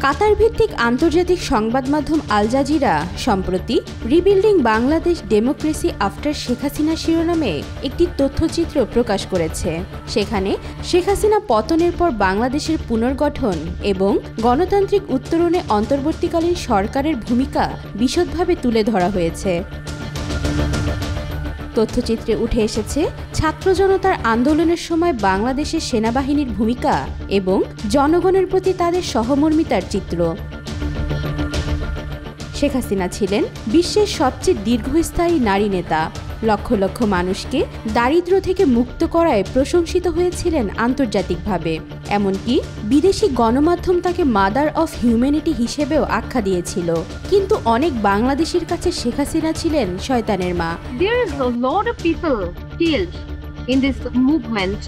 কাতার ভিত্তিক আন্তর্জাতিক সংবাদ মাধ্যম আল জাজিরা সম্প্রতি rebuilding Bangladesh democracy after Sheikh Hasina শিরোনামে একটি তথ্যচিত্র প্রকাশ করেছে। সেখানে শেখ হাসিনা পতনের পর বাংলাদেশের পুনর্গঠন এবং গণতান্ত্রিক উত্তরণে অন্তর্বর্তীকালীন সরকারের ভূমিকা বিশদভাবে তুলে ধরা হয়েছে। তথ্যচিত্রে উঠে এসেছে ছাত্র জনতার আন্দোলনের সময় বাংলাদেশের সেনাবাহিনীর ভূমিকা এবং জনগণের প্রতি তাদের সহমর্মিতার চিত্র। শেখ হাসিনা ছিলেন বিশ্বের সবচেয়ে দীর্ঘস্থায়ী নারী নেতা। লক্ষ লক্ষ মানুষকে দারিদ্র্য থেকে মুক্ত করায় প্রশংসিত হয়েছিলেন আন্তর্জাতিকভাবে। এমনকি বিদেশি গণমাধ্যম তাকে মাদার অফ হিউম্যানিটি হিসেবেও আখ্যা দিয়েছিল। কিন্তু অনেক বাংলাদেশির কাছে শেখ হাসিনা ছিলেন শয়তানের মা। There is a lot of people killed in this movement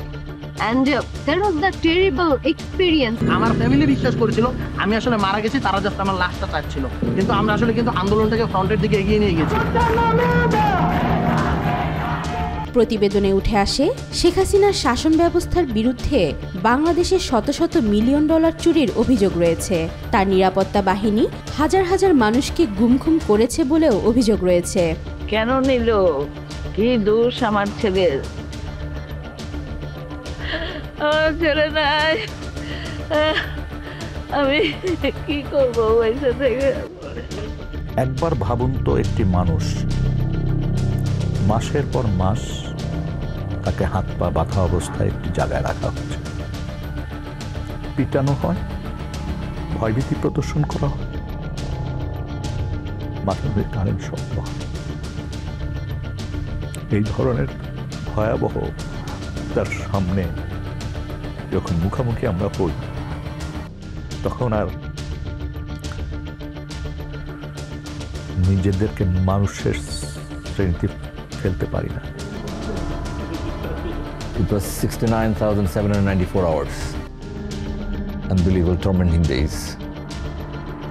and there was the terrible experience. আমার ফ্যামিলি বিশ্বাস করেছিল আমি আসলে মারা গেছি, তারা জাস্ট আমার লাশটা চাচ্ছিল, কিন্তু আমরা আসলে আন্দোলনটাকে ফ্রন্টের দিকে এগিয়ে নিয়ে গেছি। প্রতিবেদনে উঠে আসে শেখ হাসিনার শাসন ব্যবস্থার বিরুদ্ধে বাংলাদেশের শত শত মিলিয়ন ডলার চুরির অভিযোগ রয়েছে। তার নিরাপত্তা বাহিনী হাজার হাজার মানুষকে গুম করেছে বলেও অভিযোগ রয়েছে। কেন নিল? কি দোষ আমার ছেলের? আমার ছেলে নাই, আমি কি করবো পয়সা থেকে? একবার ভাবুন তো, একটি মানুষ মাসের পর মাস তাকে হাত পা বাঁধা অবস্থায় একটি জায়গায় রাখা হচ্ছে, পিটানো হয়, ভয়ভীতি প্রদর্শন করা হয়, মাথায় কারেন্ট শব্দ হয়। এই ধরনের ভয়াবহ তার সামনে যখন মুখোমুখি আমরা হই, তখন আর নিজেদেরকে মানুষের শ্রেণীতে ফেলতে পারি না। It was 69,794 hours. Unbelievable, tormenting days.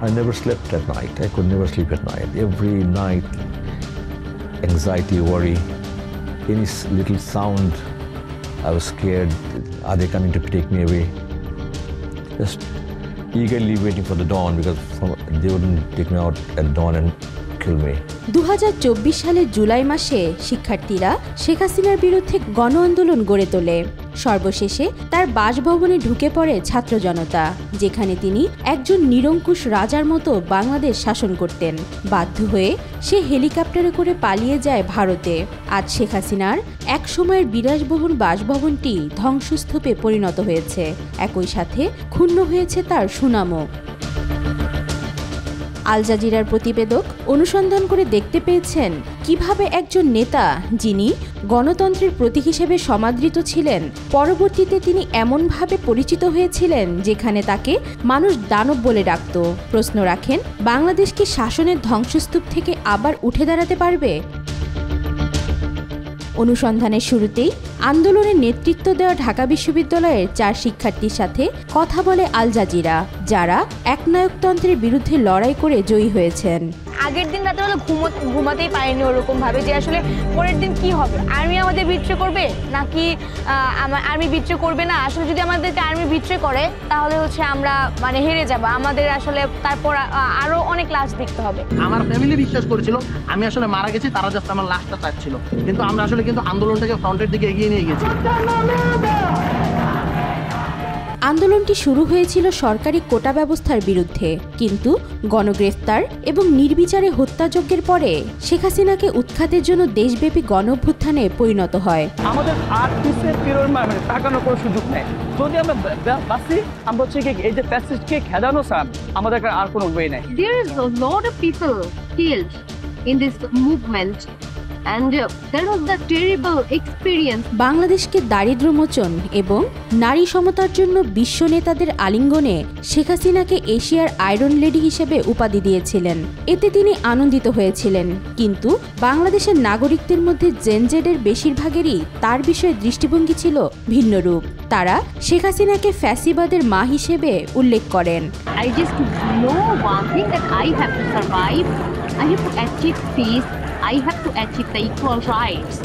I never slept at night. I could never sleep at night. Every night, anxiety, worry, any little sound, I was scared. Are they coming to take me away? Just eagerly waiting for the dawn because they wouldn't take me out at dawn and 2024 সালের জুলাই মাসে শিক্ষার্থীরা শেখ হাসিনার বিরুদ্ধে গণ আন্দোলন গড়ে তোলে। সর্বশেষে তার বাসভবনে ঢুকে পড়ে ছাত্র জনতা, যেখানে তিনি একজন নিরঙ্কুশ রাজার মতো বাংলাদেশ শাসন করতেন। বাধ্য হয়ে সে হেলিকপ্টারে করে পালিয়ে যায় ভারতে। আজ শেখ হাসিনার এক সময়ের বিলাসবহুল বাসভবনটি ধ্বংসস্তূপে পরিণত হয়েছে। একই সাথে ক্ষুণ্ণ হয়েছে তার সুনামও। আল জাজিরার প্রতিবেদক অনুসন্ধান করে দেখতে পেয়েছেন কিভাবে একজন নেতা, যিনি গণতন্ত্রের প্রতীক হিসেবে সমাদৃত ছিলেন, পরবর্তীতে তিনি এমনভাবে পরিচিত হয়েছিলেন যেখানে তাকে মানুষ দানব বলে ডাকত। প্রশ্ন রাখেন, বাংলাদেশ কি শাসনের ধ্বংসস্তূপ থেকে আবার উঠে দাঁড়াতে পারবে? অনুসন্ধানের শুরুতেই আন্দোলনে নেতৃত্ব দেওয়া ঢাকা বিশ্ববিদ্যালয়ের 4 শিক্ষার্থীর সাথে কথা বলে আল জাজিরা, যারা একনায়কতন্ত্রের বিরুদ্ধে লড়াই করে জয়ী হয়েছেন। আগের দিন রাতে হলে ঘুমাতেই পারিনি ওরকম ভাবে যে আসলে পরের দিন কি হবে, আর্মি আমাদের বিট্রে করবে নাকি আর্মি বিট্রে করবে না। আসলে যদি আমাদেরকে আর্মি বিট্রে করে তাহলে হচ্ছে আমরা হেরে যাব, আমাদের আসলে তারপর আরো অনেক লাশ দেখতে হবে। আমার ফ্যামিলি বিশ্বাস করেছিল আমি আসলে মারা গেছি, তারা জাস্ট আমার লাশটা চাচ্ছিল, কিন্তু আমরা আসলে আন্দোলনটাকে ফ্রন্টের দিকে এগিয়ে নিয়ে গেছি। আন্দোলনটি শুরু হয়েছিল সরকারি কোটা ব্যবস্থার বিরুদ্ধে, কিন্তু গণগ্রেফতার এবং নির্বিচারে হত্যাযজ্ঞের পরে শেখ হাসিনাকে উৎখাতের জন্য দেশব্যাপী গণঅভ্যুত্থানে পরিণত হয়। আমাদের আর পিছের ফিরোর তাকানোর কোনো সুযোগ নেই। যদি আমরা বাসি, আমরা হচ্ছে এই যে ফ্যাসিস্টকে খেদানো স্যার, আমাদের আর কোনো ওয়ে নেই। There is a lot of people killed in this movement. And there was the terrible experience. বাংলাদেশকে দারিদ্র্যমোচন এবং নারী সমতার জন্য বিশ্ব নেতাদের আলিঙ্গনে শেখ হাসিনাকে এশিয়ার আয়রন লেডি হিসেবে উপাধি দিয়েছিলেন। এতে তিনি আনন্দিত হয়েছিলেন, কিন্তু বাংলাদেশের নাগরিকদের মধ্যে জেনজেডের বেশিরভাগেরই তার বিষয়ে দৃষ্টিভঙ্গি ছিল ভিন্নরূপ। তারা শেখ হাসিনাকে ফ্যাসিবাদের মা হিসেবে উল্লেখ করেন। I just know one thing, that I have to survive. I have to achieve peace. I have to achieve the equal rights.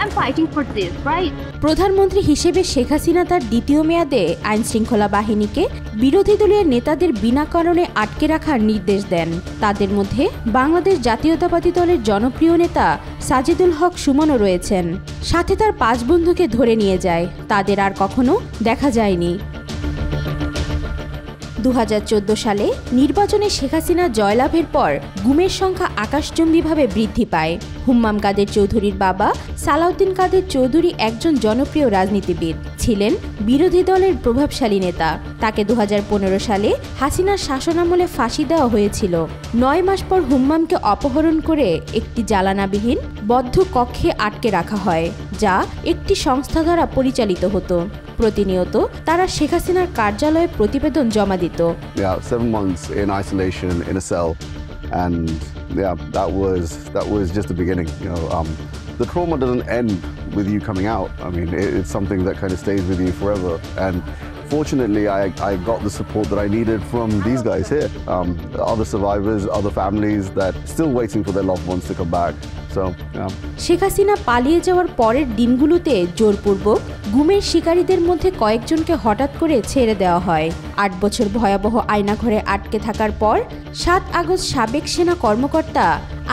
I'm fighting for this, right? প্রধানমন্ত্রী হিসেবে শেখ হাসিনা তার দ্বিতীয় মেয়াদে আইনশৃঙ্খলা বাহিনীকে বিরোধী দলীয় নেতাদের বিনা কারণে আটকে রাখার নির্দেশ দেন। তাদের মধ্যে বাংলাদেশ জাতীয়তাবাদী দলের জনপ্রিয় নেতা সাজিদুল হক সুমনও রয়েছেন। সাথে তার 5 বন্ধুকে ধরে নিয়ে যায়, তাদের আর কখনো দেখা যায়নি। 2014 সালে নির্বাচনে শেখ হাসিনা জয়লাভের পর গুমের সংখ্যা আকাশচুম্বীভাবে বৃদ্ধি পায়। হুম্মাম কাদের চৌধুরীর বাবা সালাউদ্দিন কাদের চৌধুরী একজন জনপ্রিয় রাজনীতিবিদ ছিলেন, বিরোধী দলের প্রভাবশালী নেতা। তাকে 2015 সালে হাসিনার শাসনামলে ফাঁসি দেওয়া হয়েছিল। 9 মাস পর হুম্মামকে অপহরণ করে একটি জালানাবিহীন বদ্ধ কক্ষে আটকে রাখা হয়, যা একটি সংস্থা দ্বারা পরিচালিত হতো। প্রতিনিয়ত তারা শেখ হাসিনার কার্যালয়ে প্রতিবেদন জমা দিত। 7 months in isolation in a cell, and that was just the beginning. The trauma doesn't end with you coming out. I mean, it's something that kind of stays with you forever. And fortunately, I got the support that I needed from these guys here, other survivors, other families that still waiting for their loved ones to come back. Sheikh Hasina পালিয়ে যাওয়ার পরের দিনগুলোতে জোরপূর্বক গুমের শিকারীদের মধ্যে কয়েকজনকে হঠাৎ করে ছেড়ে দেওয়া হয়। 8 বছর ভয়াবহ আয়নাঘরে আটকে থাকার পর 7 আগস্ট সাবেক সেনা কর্মকর্তা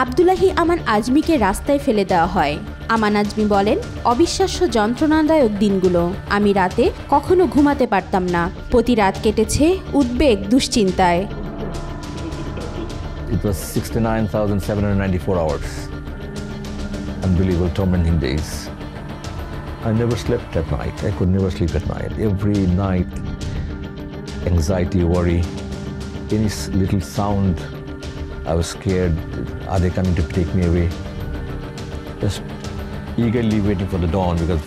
আব্দুল্লাহি আমান আজমিকে রাস্তায় ফেলে দেওয়া হয়। আমান আজমি বলেন, অবিশ্বাস্য যন্ত্রণাদায়ক দিনগুলো, আমি রাতে কখনো ঘুমাতে পারতাম না। প্রতি রাত কেটেছে উদ্বেগ, দুশ্চিন্তায়। It was 69,794 hours. Unbelievable, tormenting days. I never slept at night. I could never sleep at night. Every night, anxiety, worry, any little sound, I was scared. Are they coming to take me away? Just eagerly waiting for the dawn, because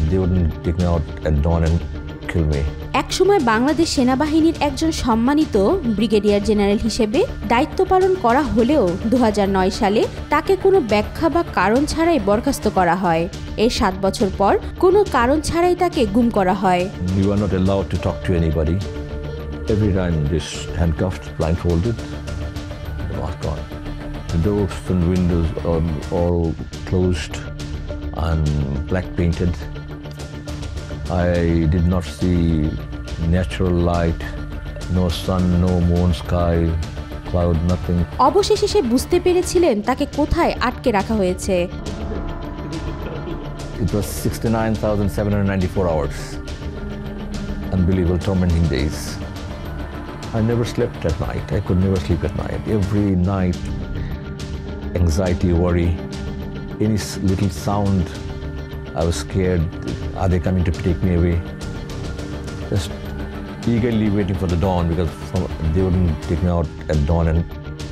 they wouldn't take me out at dawn and kill me. একসময় বাংলাদেশ সেনাবাহিনীর একজন সম্মানিত brigadier general হিসেবে দায়িত্ব পালন করা হলেও 2009 সালে তাকে কোনো ব্যাখ্যা বা কারণ ছাড়াই বরখাস্ত করা হয়। এর 7 বছর পর কোনো কারণ ছাড়াই তাকে গুম করা হয়। You are not allowed to talk to anybody. Every time just handcuffed, blindfolded, the mask on. The doors and windows are all closed and black painted. I did not see natural light, no sun, no moon, sky, cloud, nothing. অবশেষে সে বুঝতে পেরেছিলেন তাকে কোথায় আটকে রাখা হয়েছে। It was 69,794 hours. Unbelievable, tormenting days. I never slept at night. I could never sleep at night. Every night, anxiety, worry, any little sound, I was scared. Are they coming to take me away? Just eagerly waiting for the dawn, because they wouldn't take me out at dawn and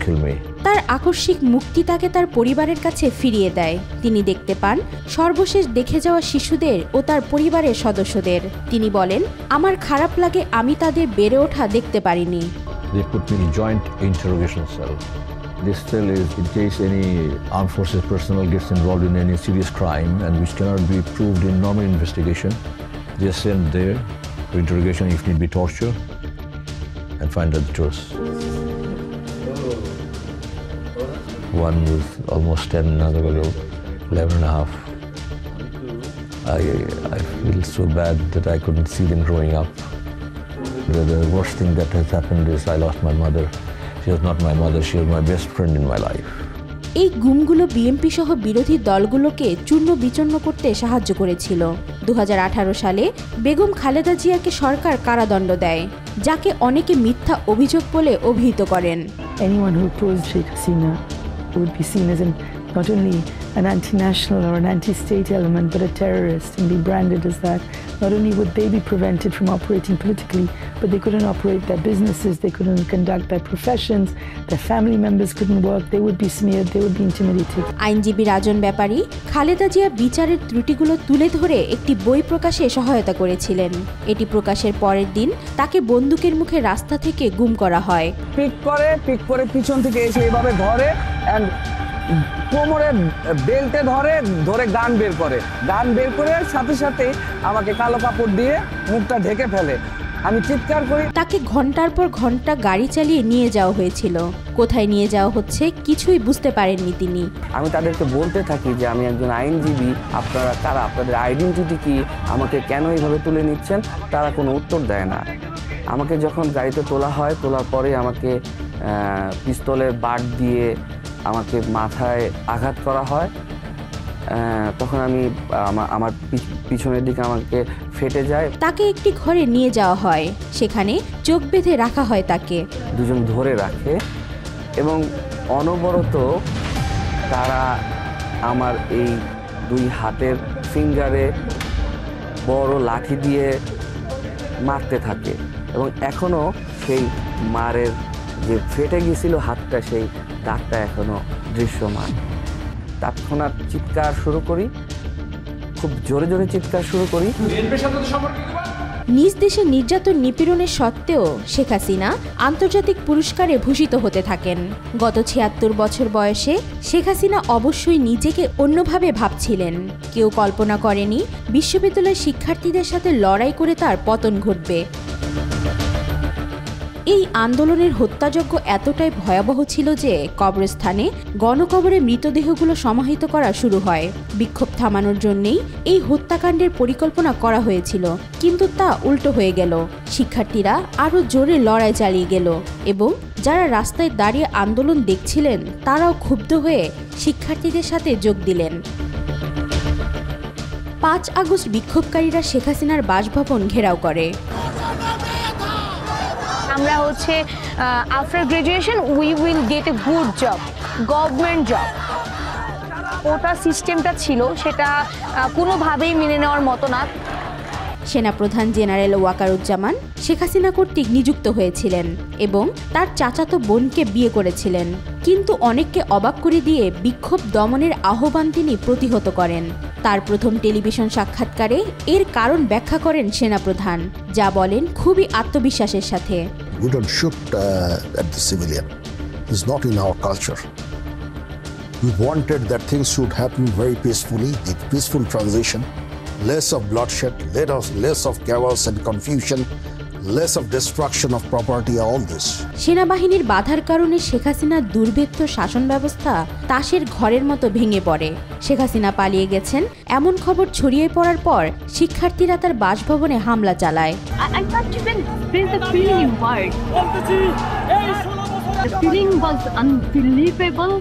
kill me. তার আকস্মিক মুক্তি তাকে তার পরিবারের কাছে ফিরিয়ে দেয়। তিনি দেখতে পান সর্বশেষ দেখে যাওয়া শিশুদের ও তার পরিবারের সদস্যদের। তিনি বলেন, আমার খারাপ লাগে আমি তাদের বেড়ে ওঠা দেখতে পারিনি। They put me in joint interrogation cell. This cell is in case any armed forces personnel gets involved in any serious crime and which cannot be proved in normal investigation. They are sent there for interrogation, if need be torture, and find out the truth. One was almost 10, another was 11 and a half. I feel so bad that I couldn't see them growing up. The worst thing that has happened is I lost my mother. She was not my mother, she was my best friend in my life. এই গুমগুলো BNP সহ বিরোধী দলগুলোকে চূর্ণ বিচূর্ণ করতে সাহায্য করেছিল। 2018 সালে বেগম খালেদা জিয়াকে সরকার কারাদণ্ড দেয়, যাকে অনেকে মিথ্যা অভিযোগ বলে অভিহিত করেন। Anyone who opposed Sheikh Hasina would be seen as not only an anti-national or an anti-state element, but a terrorist, and be branded as that. Not only would they be prevented from operating politically, but they couldn't operate their businesses, they couldn't conduct their professions, their family members couldn't work, they would be smeared, they would be intimidated. আইনজীবী রাজন ব্যাপারী খালেদা জিয়া বিচারের ত্রুটিগুলো তুলে ধরে একটি বই প্রকাশে সহায়তা করেছিলেন। এটি প্রকাশের পরের দিন তাকে বন্দুকের মুখে রাস্তা থেকে গুম করা হয়। পিক করে পিছন থেকে এসে এইভাবে ধরে এন্ড কোমরে বেল্টে ধরে গান বের করে সাথে সাথে আমাকে কালো কাপড় দিয়ে মুখটা ঢেকে ফেলে। আমি চিৎকার করি। তাকে ঘন্টার পর ঘন্টা গাড়ি চালিয়ে নিয়ে যাওয়া হয়েছিল। কোথায় নিয়ে যাওয়া হচ্ছে কিছুই বুঝতে পারেননি তিনি। আমি তাদেরকে বলতে থাকি যে আমি একজন আইনজীবী, আপনারা কারা, আপনাদের আইডেন্টিটি কি, আমাকে কেন এইভাবে তুলে নিচ্ছেন। তারা কোনো উত্তর দেয় না। আমাকে যখন গাড়িতে তোলা হয়, তোলার পরে আমাকে পিস্তলের বাট দিয়ে আমাকে মাথায় আঘাত করা হয়। তখন আমি আমার পিছনের দিকে আমাকে ফেটে যায়। তাকে একটি ঘরে নিয়ে যাওয়া হয়, সেখানে চোখ বেঁধে রাখা হয় তাকে। দুজন ধরে রাখে এবং অনবরত তারা আমার এই দুই হাতের ফিঙ্গারে বড় লাঠি দিয়ে মারতে থাকে এবং এখনো সেই মারের যে ফেটে গিয়েছিল হাতটা, সেই দাগটা এখনো দৃশ্যমান। তৎক্ষণাৎ চিৎকার শুরু করি, খুব জোরে জোরে চিৎকার শুরু করি। নিজ দেশে নির্যাতন নিপীড়নের সত্ত্বেও শেখ হাসিনা আন্তর্জাতিক পুরস্কারে ভূষিত হতে থাকেন। গত ৭৬ বছর বয়সে শেখ হাসিনা অবশ্যই নিজেকে অন্যভাবে ভাবছিলেন। কেউ কল্পনা করেনি বিশ্ববিদ্যালয়ের শিক্ষার্থীদের সাথে লড়াই করে তার পতন ঘটবে। এই আন্দোলনের হত্যাযজ্ঞ এতটাই ভয়াবহ ছিল যে কবরস্থানে গণকবরে মৃতদেহগুলো সমাহিত করা শুরু হয়। বিক্ষোভ থামানোর জন্যেই এই হত্যাকাণ্ডের পরিকল্পনা করা হয়েছিল, কিন্তু তা উল্টো হয়ে গেল। শিক্ষার্থীরা আরও জোরে লড়াই চালিয়ে গেল এবং যারা রাস্তায় দাঁড়িয়ে আন্দোলন দেখছিলেন তারাও ক্ষুব্ধ হয়ে শিক্ষার্থীদের সাথে যোগ দিলেন। ৫ আগস্ট বিক্ষোভকারীরা শেখ হাসিনার বাসভবন ঘেরাও করে। আমরা হচ্ছে after graduation we will get a good job, government job. ওটা সিস্টেমটা ছিল, সেটা কোনোভাবেই মেনে নেওয়ার মতো না। সেনাপ্রধান জেনারেল ওয়াকারুজ্জামান শেখ হাসিনা কর্তৃক নিযুক্ত হয়েছিলেন এবং তার চাচাতো বোনকে বিয়ে করেছিলেন, কিন্তু অনেককে অবাক করে দিয়ে বিক্ষোভ দমনের আহ্বান তিনি প্রতিহত করেন। তার প্রথম টেলিভিশন সাক্ষাৎকারে এর কারণ ব্যাখ্যা করেন সেনাপ্রধান, যা বলেন খুবই আত্মবিশ্বাসের সাথে। We don't shoot at the civilian. It's not in our culture. We wanted that things should happen very peacefully, the peaceful transition, less of bloodshed, less of chaos and confusion, less of destruction of property, all this. সেনাবাহিনীর বাধার কারণে শেখ হাসিনার দুর্ভেদ্য শাসন ব্যবস্থা তাসের ঘরের মতো ভেঙে পড়ে। শেখ হাসিনা পালিয়ে গেছেন এমন খবর ছড়িয়ে পড়ার পর শিক্ষার্থীরা তার বাসভবনে হামলা চালায়। I can't even express the feeling in words. The feeling was unbelievable.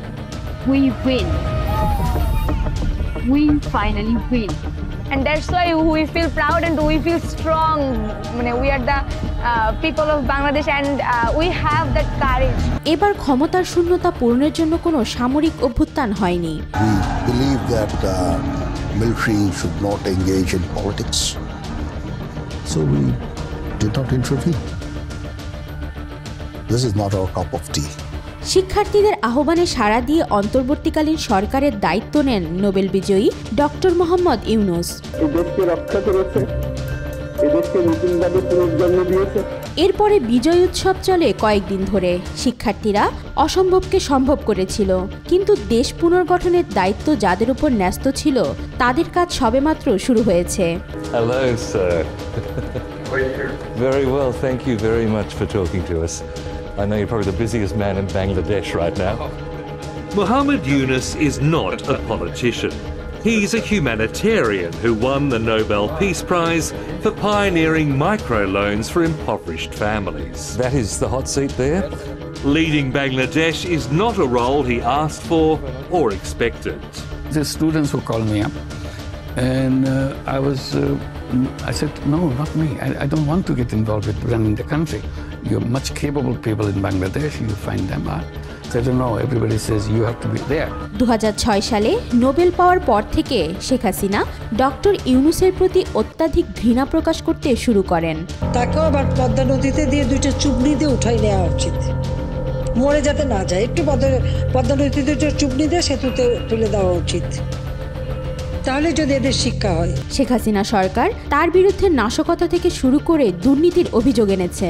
We win. We finally win. And that's why we feel proud and we feel strong. We are the people of Bangladesh and we have that courage. এবার ক্ষমতার শূন্যতা পূরণের জন্য কোনো সামরিক অভ্যুত্থান হয়নি। We believe that military should not engage in politics. So we did not intervene. This is not our cup of tea. শিক্ষার্থীদের আহ্বানে সাড়া দিয়ে অন্তর্বর্তীকালীন সরকারের দায়িত্ব নেন নোবেল বিজয়ী ডক্টর মোহাম্মদ ইউনূস। এরপরে বিজয় উৎসব চলে কয়েকদিন ধরে। শিক্ষার্থীরা অসম্ভবকে সম্ভব করেছিল, কিন্তু দেশ পুনর্গঠনের দায়িত্ব যাদের উপর ন্যস্ত ছিল তাদের কাজ সবেমাত্র শুরু হয়েছে। Hello, sir. Very well, thank you very much for talking to us. I know you're probably the busiest man in Bangladesh right now. Muhammad Yunus is not a politician. He's a humanitarian who won the Nobel Peace Prize for pioneering microloans for impoverished families. That is the hot seat there. Leading Bangladesh is not a role he asked for or expected. The students who called me up, and I said, no, not me. I don't want to get involved with running the country. You're much capable people in Bangladesh. You find them out. I don't know. Everybody says you have to be there. 2006 সালে Nobel পাওয়ার পর থেকে Sheikh Hasina doctor ইউনূসের প্রতি অত্যাধিক ঘৃণা প্রকাশ করতে শুরু করেন। তাকেও আবার পদ্মা নদীতে দিয়ে দুইটা চুবনি দিয়ে উঠাই নেওয়া উচিত, মরে যাতে না যায়। একটু পদ্মা নদীতে দুইটা চুবনি দিয়ে সেতুতে তুলে দেওয়া উচিত, তাহলে যদি এদের শিক্ষা হয়। শেখ হাসিনা সরকার তার বিরুদ্ধে নাশকতা থেকে শুরু করে দুর্নীতির অভিযোগ এনেছে।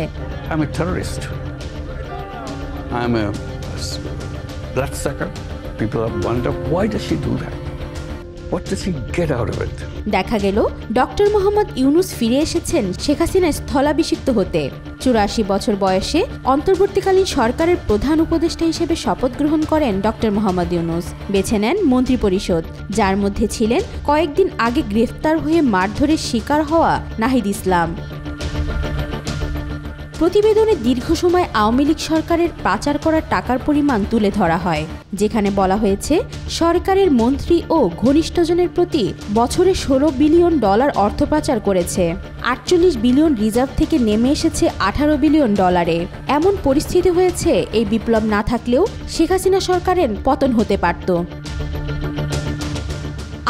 I'm a terrorist. I'm a bloodsucker. People have wondered, why does she do that? What does he get out of it? দেখা গেল ডক্টর মোহাম্মদ ইউনুস ফিরে এসেছেন শেখ হাসিনার স্থলাভিষিক্ত হতে। 84 বছর বয়সে অন্তর্বর্তীকালীন সরকারের প্রধান উপদেষ্টা হিসেবে শপথ গ্রহণ করেন ডক্টর মোহাম্মদ ইউনুস। বেছে নেন মন্ত্রিপরিষদ, যার মধ্যে ছিলেন কয়েকদিন আগে গ্রেফতার হয়ে মারধরের শিকার হওয়া নাহিদ ইসলাম। প্রতিবেদনে দীর্ঘ সময় আওয়ামী লীগ সরকারের পাচার করা টাকার পরিমাণ তুলে ধরা হয়, যেখানে বলা হয়েছে সরকারের মন্ত্রী ও ঘনিষ্ঠজনের প্রতি বছরে $16 বিলিয়ন অর্থ পাচার করেছে। 48 বিলিয়ন রিজার্ভ থেকে নেমে এসেছে $18 বিলিয়ন। এমন পরিস্থিতি হয়েছে এই বিপ্লব না থাকলেও শেখ হাসিনা সরকারের পতন হতে পারত।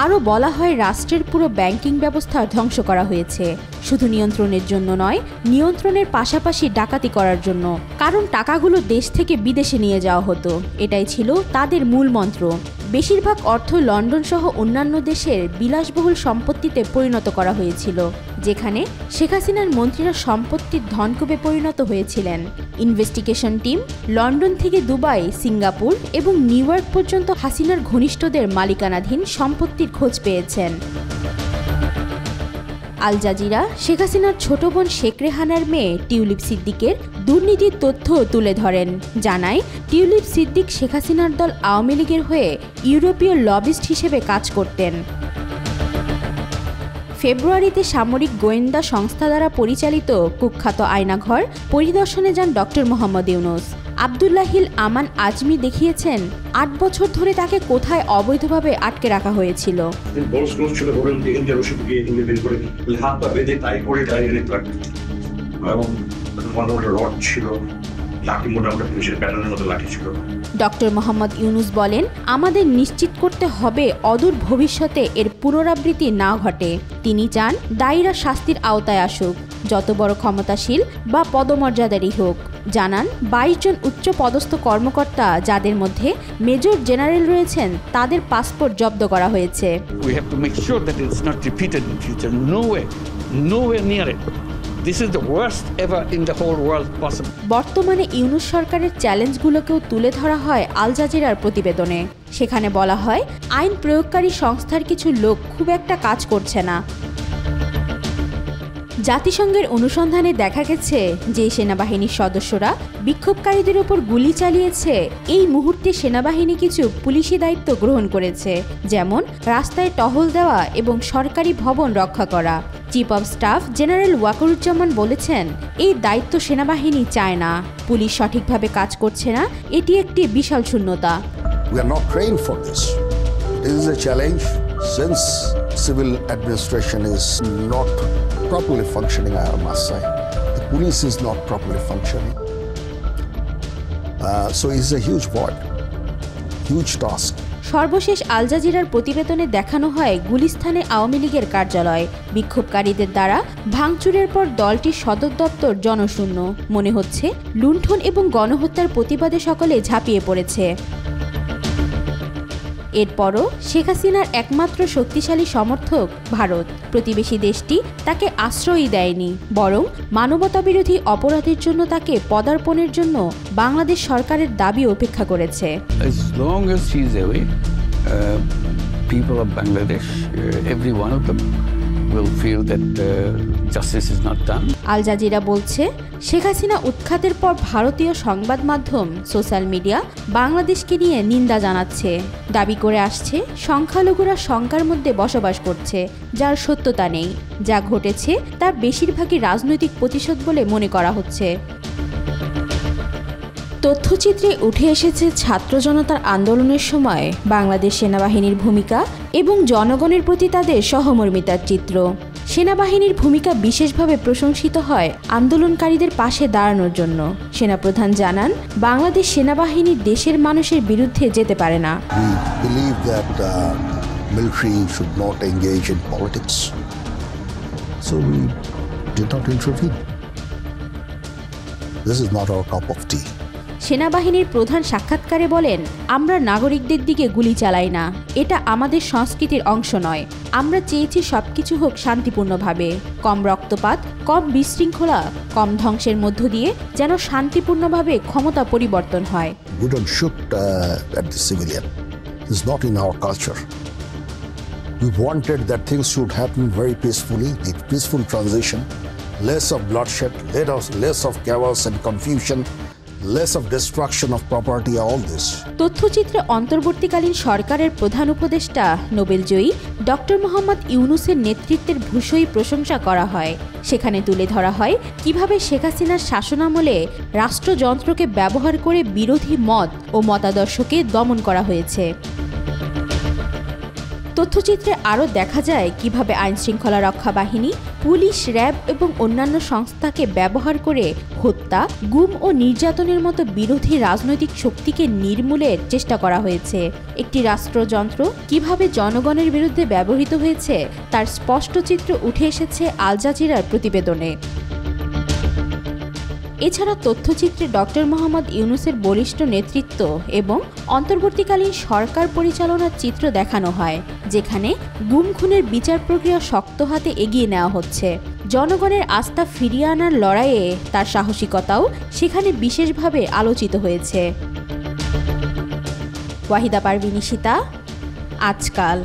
আরও বলা হয় রাষ্ট্রের পুরো ব্যাংকিং ব্যবস্থা ধ্বংস করা হয়েছে, শুধু নিয়ন্ত্রণের জন্য নয়, নিয়ন্ত্রণের পাশাপাশি ডাকাতি করার জন্য। কারণ টাকাগুলো দেশ থেকে বিদেশে নিয়ে যাওয়া হতো, এটাই ছিল তাদের মূল মন্ত্র। বেশিরভাগ অর্থ লন্ডন সহ অন্যান্য দেশের বিলাসবহুল সম্পত্তিতে পরিণত করা হয়েছিল, যেখানে শেখ হাসিনার মন্ত্রীরা সম্পত্তির ধনকুবে পরিণত হয়েছিলেন। ইনভেস্টিগেশন টিম লন্ডন থেকে দুবাই, সিঙ্গাপুর এবং নিউ ইয়র্ক পর্যন্ত হাসিনার ঘনিষ্ঠদের মালিকানাধীন সম্পত্তির খোঁজ পেয়েছেন। আল জাজিরা শেখ হাসিনার ছোট বোন শেখ রেহানার মেয়ে টিউলিপ সিদ্দিকের দুর্নীতির তথ্য তুলে ধরেন। জানায় টিউলিপ সিদ্দিক শেখ হাসিনার দল আওয়ামী লীগের হয়ে ইউরোপীয় লবিস্ট হিসেবে কাজ করতেন। ফেব্রুয়ারিতে সামরিক গোয়েন্দা সংস্থা দ্বারা পরিচালিত কুখ্যাত আয়নাঘর পরিদর্শনে যান ডক্টর মোহাম্মদ ইউনুস। আব্দুল্লাহিল আমান আজমি দেখিয়েছেন 8 বছর ধরে তাকে কোথায় অবৈধভাবে আটকে রাখা হয়েছিল। ডক্টর মোহাম্মদ ইউনুস বলেন, আমাদের নিশ্চিত করতে হবে অদূর ভবিষ্যতে এর পুনরাবৃত্তি না ঘটে। তিনি চান দায়ীরা শাস্তির আওতায় আসুক, যত বড় ক্ষমতাশীল বা পদমর্যাদারই হোক। জানান 22 জন উচ্চ পদস্থ কর্মকর্তা, যাদের মধ্যে মেজর জেনারেল রয়েছেন, তাদের পাসপোর্ট জব্দ করা হয়েছে। We have to make sure that it's not repeated in future. Nowhere near it. This is the worst ever in the whole world possible. বর্তমানে ইউনুস সরকারের চ্যালেঞ্জগুলোকেও তুলে ধরা হয় আল জাজিরার প্রতিবেদনে। সেখানে বলা হয় আইন প্রয়োগকারী সংস্থার কিছু লোক খুব একটা কাজ করছে না। জাতিসংঘের অনুসন্ধানে দেখা গেছে যে সেনাবাহিনীর সদস্যরা বিক্ষোভকারীদের উপর গুলি চালিয়েছে, এই মুহূর্তে সেনাবাহিনী কিছু পুলিশি দায়িত্ব গ্রহণ করেছে, যেমন রাস্তায় টহল দেওয়া এবং সরকারি ভবন রক্ষা করা। Chief of staff general Wakeruzzaman বলেছেন, এই দায়িত্ব সেনাবাহিনী চায় না, পুলিশ সঠিকভাবে কাজ করছে না, এটি একটি বিশাল শূন্যতা। We are not trained for this. This is a challenge since civil administration is not properly functioning, I must say. The police is not properly functioning. So it's a huge void, huge task. সর্বশেষ আল জাজিরার প্রতিবেদনে দেখানো হয় গুলিস্তানে আওয়ামী লীগের কার্যালয়। বিক্ষোভকারীদের দ্বারা ভাঙচুরের পর দলটির সদর দপ্তর জনশূন্য। মনে হচ্ছে লুণ্ঠন এবং গণহত্যার প্রতিবাদে সকলে ঝাঁপিয়ে পড়েছে। এরপরও শেখ হাসিনার একমাত্র শক্তিশালী সমর্থক ভারত। প্রতিবেশী দেশটি তাকে আশ্রয়ই দেয়নি, বরং মানবতাবিরোধী অপরাধের জন্য তাকে পদার্পণের জন্য বাংলাদেশ সরকারের দাবি উপেক্ষা করেছে। As long as she is away, people of Bangladesh, every one of them will feel that justice is not done. Al Jazeera বলছে, শেখ হাসিনা উৎখাতের পর ভারতীয় সংবাদ মাধ্যম, সোশ্যাল মিডিয়া বাংলাদেশকে নিয়ে নিন্দা জানাচ্ছে, দাবি করে আসছে সংখ্যালঘুরা শঙ্কার মধ্যে বসবাস করছে, যার সত্যতা নেই। যা ঘটেছে তার বেশিরভাগই রাজনৈতিক প্রতিশোধ বলে মনে করা হচ্ছে। তথ্যচিত্রে উঠে এসেছে ছাত্র জনতার আন্দোলনের সময় বাংলাদেশ সেনাবাহিনীর ভূমিকা এবং জনগণের প্রতি তাদের সহমর্মিতার চিত্র। সেনাবাহিনীর ভূমিকা বিশেষভাবে প্রশংসিত হয় আন্দোলনকারীদের পাশে দাঁড়ানোর জন্য। সেনাপ্রধান জানান, বাংলাদেশ সেনাবাহিনী দেশের মানুষের বিরুদ্ধে যেতে পারে না। We believe that military should not engage in politics. So we did not intervene. This is not our cup of tea. সেনাবাহিনীর প্রধান সাক্ষাৎকারে বলেন, আমরা নাগরিকদের দিকে গুলি চালাই না, এটা আমাদের সংস্কৃতির অংশ নয়। আমরা চেয়েছি সবকিছু হোক শান্তিপূর্ণভাবে, কম রক্তপাত, কম বিশৃঙ্খলা, কম ধ্বংসের মধ্য দিয়ে যেন শান্তিপূর্ণভাবে ক্ষমতা পরিবর্তন হয়। We don't shoot at the civilian. It's not in our culture. We wanted that things should happen very peacefully, the peaceful transition, less of bloodshed, less of chaos and confusion, less of destruction of property, all this. তথ্যচিত্রে অন্তর্বর্তীকালীন সরকারের প্রধান উপদেষ্টা নোবেলজয়ী doctor Mohammad ইউনূসের নেতৃত্বের ভূয়সী প্রশংসা করা হয়। সেখানে তুলে ধরা হয় কিভাবে শেখ হাসিনার শাসনামলে রাষ্ট্রযন্ত্রকে ব্যবহার করে বিরোধী মত ও মতাদর্শকে দমন করা হয়েছে। তথ্যচিত্রে আরও দেখা যায় কিভাবে আইনশৃঙ্খলা রক্ষা বাহিনী, পুলিশ, র্যাব এবং অন্যান্য সংস্থাকে ব্যবহার করে হত্যা, গুম ও নির্যাতনের মতো বিরোধী রাজনৈতিক শক্তিকে নির্মূলের চেষ্টা করা হয়েছে। একটি রাষ্ট্রযন্ত্র কিভাবে জনগণের বিরুদ্ধে ব্যবহৃত হয়েছে তার স্পষ্ট চিত্র উঠে এসেছে আল জাজিরার প্রতিবেদনে। এছাড়া তথ্যচিত্রে ডক্টর মোহাম্মদ ইউনূসের বলিষ্ঠ নেতৃত্ব এবং অন্তর্বর্তীকালীন সরকার পরিচালনার চিত্র দেখানো হয়, যেখানে গুম খুনের বিচার প্রক্রিয়া শক্ত হাতে এগিয়ে নেওয়া হচ্ছে। জনগণের আস্থা ফিরিয়ে আনার লড়াইয়ে তার সাহসিকতাও সেখানে বিশেষভাবে আলোচিত হয়েছে। ওয়াহিদা পারভিন, আজকাল।